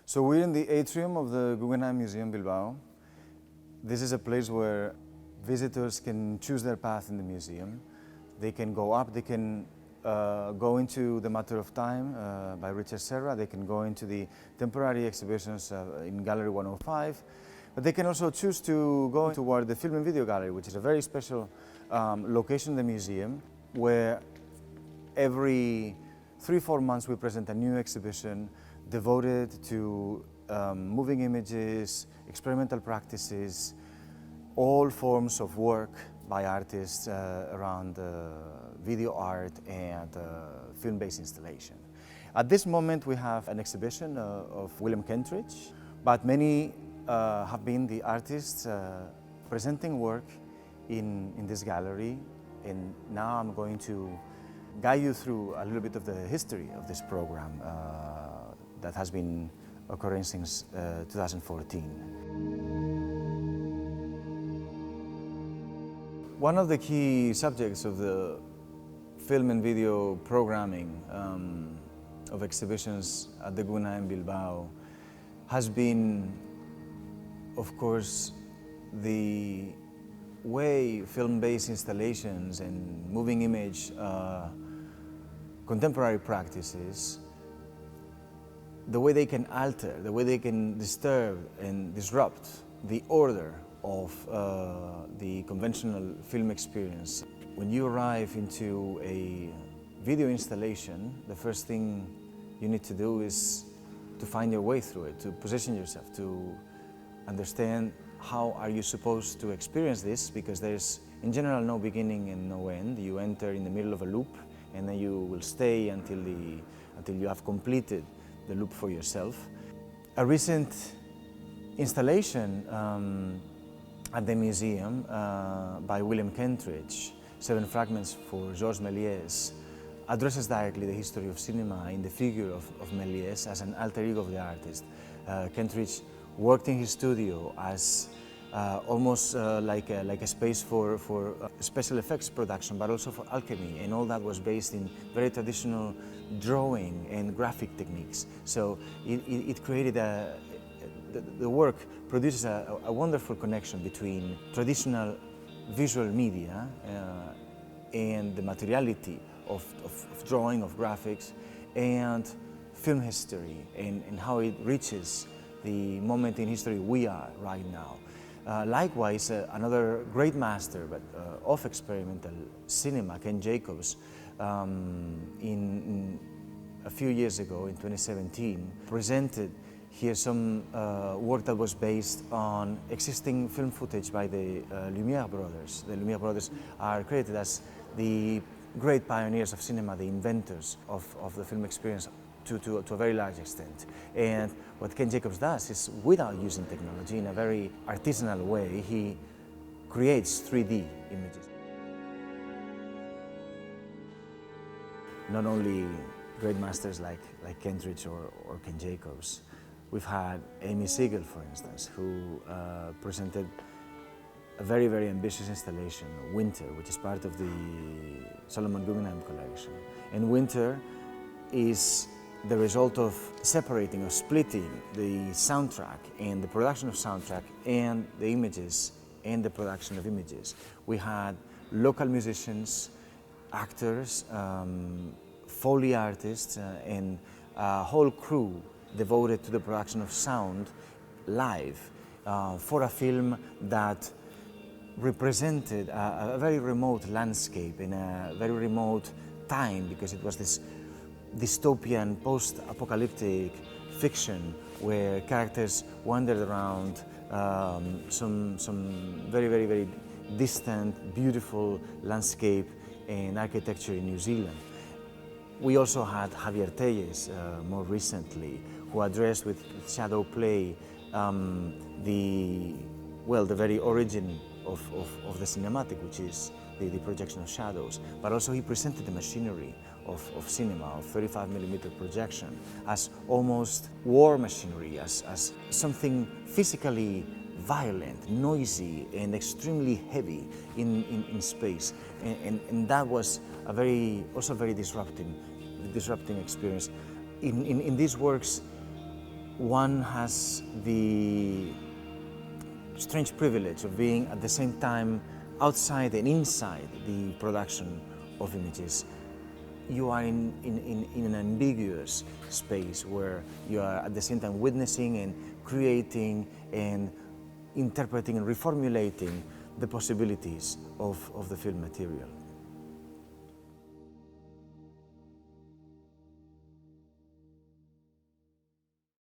So we're in the atrium of the Guggenheim Museum, Bilbao. This is a place where visitors can choose their path in the museum. They can go up, they can go into The Matter of Time by Richard Serra. They can go into the temporary exhibitions in Gallery 105. But they can also choose to go toward the Film and Video Gallery, which is a very special location in the museum, where every 3-4 months we present a new exhibition devoted to moving images, experimental practices, all forms of work by artists around video art and film-based installation. At this moment we have an exhibition of William Kentridge, but many have been the artists presenting work in this gallery, and now I'm going to guide you through a little bit of the history of this program that has been occurring since 2014. One of the key subjects of the film and video programming of exhibitions at the Guggenheim Bilbao has been, of course, the way film-based installations and moving image contemporary practices, the way they can alter, the way they can disturb and disrupt the order of the conventional film experience. When you arrive into a video installation, the first thing you need to do is to find your way through it, to position yourself, to understand how are you supposed to experience this, because there's in general no beginning and no end. You enter in the middle of a loop and then you will stay until you have completed the loop for yourself. A recent installation at the museum by William Kentridge, 7 Fragments for Georges Méliès, addresses directly the history of cinema in the figure of Méliès as an alter ego of the artist. Kentridge worked in his studio as almost like a space for special effects production, but also for alchemy, and all that was based in very traditional drawing and graphic techniques. So it created the work produces a wonderful connection between traditional visual media and the materiality of drawing, of graphics, and film history, and how it reaches the moment in history we are right now. Likewise, another great master but of experimental cinema, Ken Jacobs, in a few years ago, in 2017, presented here some work that was based on existing film footage by the Lumière brothers. The Lumière brothers are credited as the great pioneers of cinema, the inventors of the film experience to a very large extent. And what Ken Jacobs does is, without using technology, in a very artisanal way, he creates 3D images. Not only great masters like Kentridge or Ken Jacobs, we've had Amy Siegel, for instance, who presented a very, very ambitious installation, Winter, which is part of the Solomon Guggenheim collection. And Winter is the result of separating or splitting the soundtrack and the production of soundtrack and the images and the production of images. We had local musicians, actors, Foley artists, and a whole crew devoted to the production of sound live for a film that represented a very remote landscape in a very remote time, because it was this dystopian, post-apocalyptic fiction where characters wandered around some very, very, very distant, beautiful landscape and architecture in New Zealand. We also had Javier Telles more recently, who addressed with shadow play the very origin of the cinematic, which is the projection of shadows. But also he presented the machinery of cinema, of 35mm projection, as almost war machinery, as something physically violent, noisy, and extremely heavy in space. And that was also very disrupting experience. In these works, one has the strange privilege of being at the same time outside and inside the production of images. You are in an ambiguous space where you are at the same time witnessing and creating and interpreting and reformulating the possibilities of the film material.